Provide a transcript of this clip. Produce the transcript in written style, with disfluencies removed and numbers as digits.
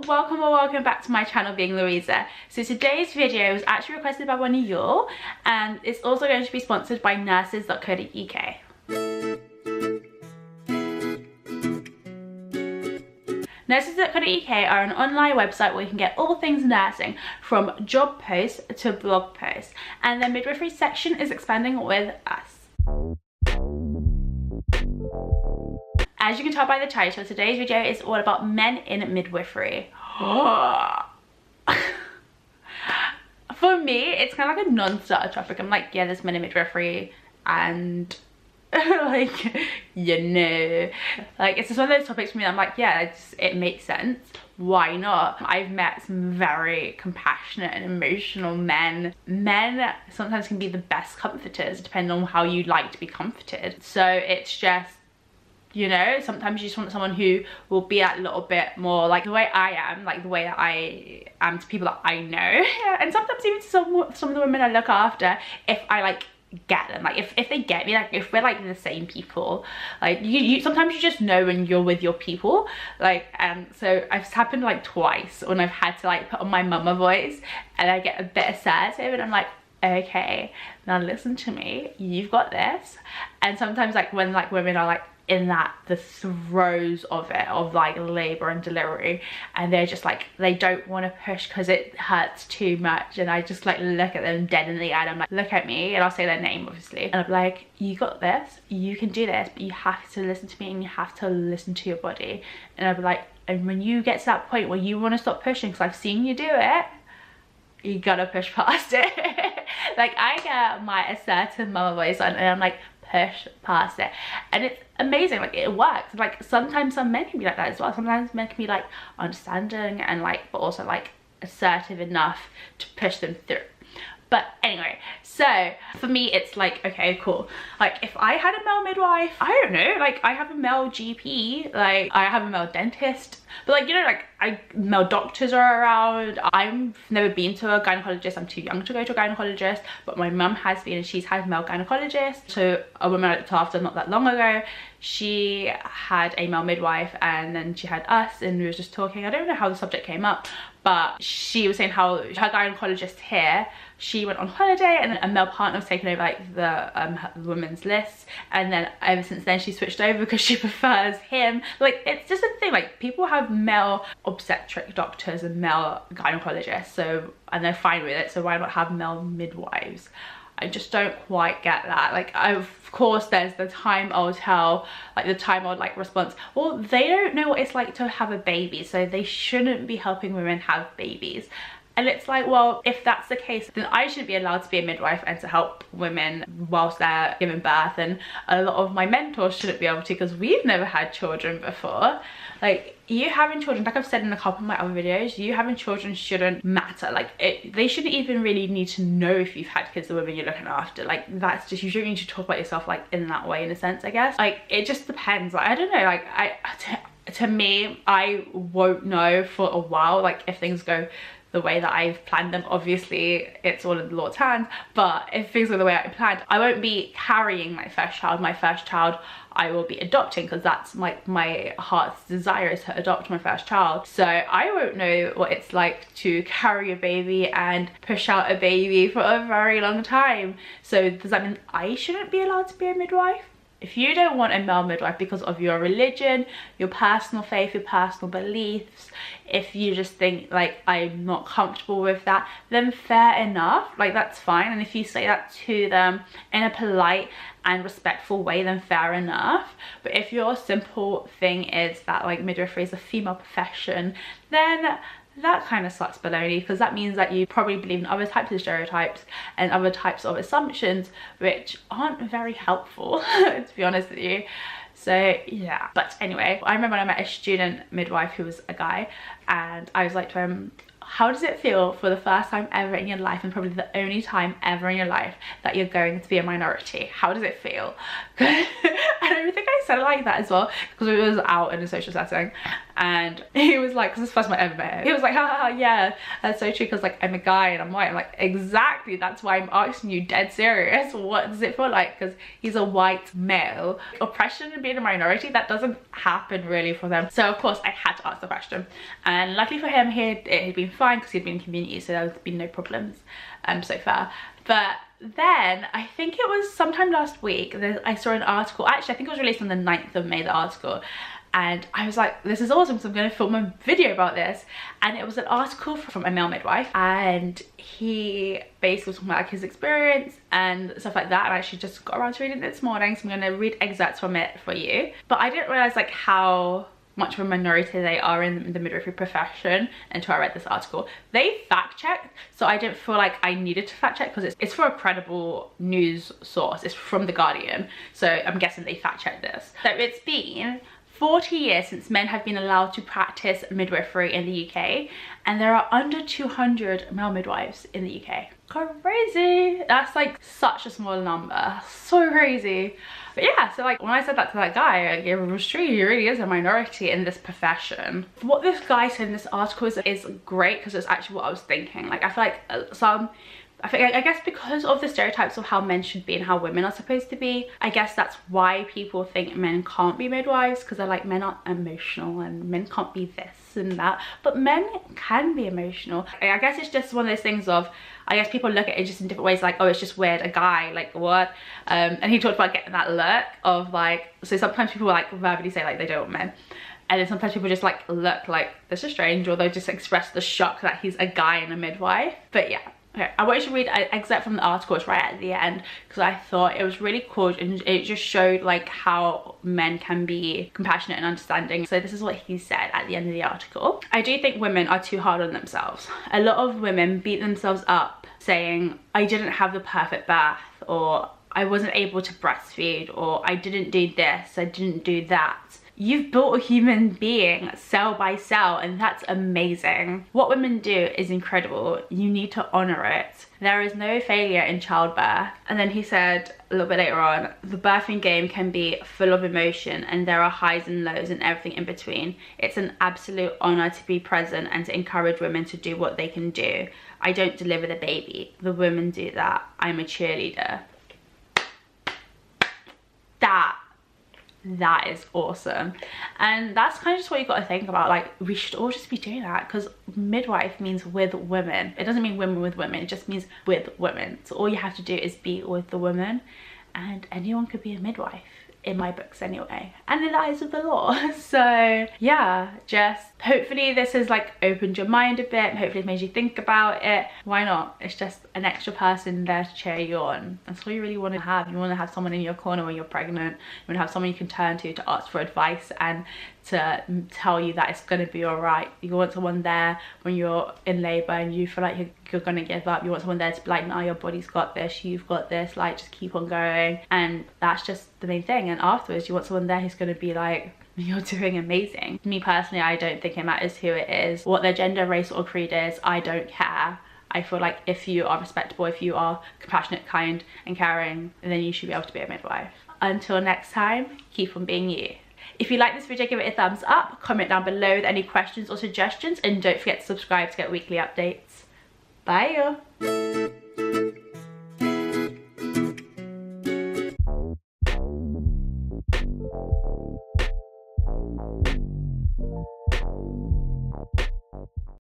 welcome or welcome back to my channel, being Louisa. So today's video was actually requested by one of you, and it's also going to be sponsored by Nurses.co.uk. Nurses.co.uk are an online website where you can get all things nursing, from job posts to blog posts, and the midwifery section is expanding with us. As you can tell by the title, today's video is all about men in midwifery. For me, it's kind of like a non-starter topic. I'm like, yeah, there's men in midwifery, and like, you know, like, it's just one of those topics for me that I'm like, yeah, it makes sense. Why not? I've met some very compassionate and emotional men. Men sometimes can be the best comforters depending on how you like to be comforted. So it's just, you know, sometimes you just want someone who will be a little bit more like the way I am, like the way that I am to people that I know. And sometimes even to some of the women I look after, if I like get them, like if they get me, like if we're like the same people, like you sometimes you just know when you're with your people, like, and so it's happened like twice when I've had to like put on my mama voice and I get a bit assertive and I'm like, okay, now listen to me, you've got this. And sometimes like when like women are like in the throes of it, of like labor and delivery, and they're just like, they don't want to push because it hurts too much, and I just like look at them dead in the eye and I'm like, look at me, and I'll say their name obviously, and I'm like, you got this, you can do this, but you have to listen to me and you have to listen to your body. And I'll be like, and when you get to that point where you want to stop pushing, because I've seen you do it, you gotta push past it. Like, I get my assertive mama voice on and I'm like, push past it, and it's amazing, like it works. Like sometimes some men can be like that as well. Sometimes men can be like understanding and like, but also like assertive enough to push them through. But anyway, so for me it's like, okay, cool, like if I had a male midwife, I don't know, like I have a male GP, like I have a male dentist, but like, you know, like male doctors are around. I've never been to a gynecologist, I'm too young to go to a gynecologist, but my mum has been and she's had male gynecologists. So a woman I looked after not that long ago, she had a male midwife, and then she had us, and we were just talking. I don't know how the subject came up, but she was saying how her gynecologist here, she went on holiday and a male partner was taking over like the women's list, and then ever since then she switched over because she prefers him. Like, it's just a thing, like people have male obstetric doctors and male gynecologists, so, and they're fine with it, so why not have male midwives? I just don't quite get that. Like, of course there's the time old tell, like the time old like response, well, they don't know what it's like to have a baby, so they shouldn't be helping women have babies. And it's like, well, if that's the case, then I shouldn't be allowed to be a midwife and to help women whilst they're giving birth, and a lot of my mentors shouldn't be able to because we've never had children before. Like, you having children, like I've said in a couple of my other videos, you having children shouldn't matter. Like, they shouldn't even really need to know if you've had kids, the women you're looking after. Like, that's just, you shouldn't need to talk about yourself like in that way, in a sense, I guess. Like, it just depends. Like, I don't know, like to me, I won't know for a while, like if things go the way that I've planned them. Obviously it's all in the Lord's hands, but if things go the way I planned, I won't be carrying my first child. My first child I will be adopting, because that's like my heart's desire, is to adopt my first child. So I won't know what it's like to carry a baby and push out a baby for a very long time. So does that mean I shouldn't be allowed to be a midwife? If you don't want a male midwife because of your religion, your personal faith, your personal beliefs, if you just think like, I'm not comfortable with that, then fair enough, like that's fine. And if you say that to them in a polite and respectful way, then fair enough. But if your simple thing is that like midwifery is a female profession, then that kind of sucks baloney, because that means that you probably believe in other types of stereotypes and other types of assumptions which aren't very helpful, to be honest with you. So yeah, but anyway, I remember when I met a student midwife who was a guy, and I was like to him, how does it feel for the first time ever in your life, and probably the only time ever in your life, that you're going to be a minority? How does it feel? And And I think I said it like that as well because we was out in a social setting, and he was like, because it's the first time I ever met him, he was like, ha ha ha, yeah, that's so true, because like I'm a guy and I'm white. I'm like, exactly, that's why I'm asking you, dead serious, what does it feel like? Because he's a white male. Oppression and being a minority, that doesn't happen really for them. So of course I had to ask the question, and luckily for him, it had been fine because he'd been in community, so there had been no problems so far. But then I think it was sometime last week I saw an article, actually I think it was released on the 9th of May, the article, and I was like, this is awesome, so I'm going to film a video about this. And it was an article from a male midwife, and he basically was talking about like his experience and stuff like that, and I actually just got around to reading it this morning, so I'm going to read excerpts from it for you. But I didn't realize like how much of a minority they are in the midwifery profession until I read this article. They fact checked, so I didn't feel like I needed to fact check because it's for a credible news source. It's from The Guardian, so I'm guessing they fact checked this. So it's been 40 years since men have been allowed to practice midwifery in the UK, and there are under 200 male midwives in the UK. Crazy! That's like such a small number, so crazy. But yeah, so like when I said that to that guy, it was true, he really is a minority in this profession. What this guy said in this article is great, because it's actually what I was thinking. Like I feel like I guess because of the stereotypes of how men should be and how women are supposed to be, I guess that's why people think men can't be midwives, because they're like, men aren't emotional and men can't be this and that. But men can be emotional. I guess it's just one of those things of, I guess people look at it just in different ways, like, oh, it's just weird, a guy, like what? And he talked about getting that look of like, so sometimes people like verbally say like they don't want men. And then sometimes people just like look like, this is strange, or they'll just express the shock that he's a guy and a midwife. But yeah. Okay, I want you to read an excerpt from the article. It's right at the end, because I thought it was really cool, and it just showed like how men can be compassionate and understanding. So this is what he said at the end of the article. I do think women are too hard on themselves. A lot of women beat themselves up saying, I didn't have the perfect birth, or I wasn't able to breastfeed, or I didn't do this, I didn't do that. You've built a human being cell by cell, and that's amazing. What women do is incredible. You need to honor it. There is no failure in childbirth. And then he said a little bit later on, the birthing game can be full of emotion, and there are highs and lows and everything in between. It's an absolute honor to be present and to encourage women to do what they can do. I don't deliver the baby. The women do that. I'm a cheerleader. That is awesome. And that's kind of just what you got to think about. Like, we should all just be doing that, because midwife means with women. It doesn't mean women with women, it just means with women. So all you have to do is be with the women, and anyone could be a midwife, in my books anyway, and in the eyes of the law. So yeah, just hopefully this has like opened your mind a bit, hopefully it made you think about it. Why not? It's just an extra person there to cheer you on. That's all you really want to have. You want to have someone in your corner when you're pregnant. You want to have someone you can turn to ask for advice and to tell you that it's going to be all right. You want someone there when you're in labor and you feel like you're going to give up. You want someone there to be like, no, your body's got this, you've got this, like, just keep on going. And that's just the main thing. And afterwards you want someone there who's going to be like, you're doing amazing. Me personally, I don't think it matters who it is, what their gender, race or creed is. I don't care. I feel like if you are respectable, if you are compassionate, kind and caring, then you should be able to be a midwife. Until next time, keep on being you. If you like this video, give it a thumbs up, comment down below with any questions or suggestions, and don't forget to subscribe to get weekly updates. Bye y'all.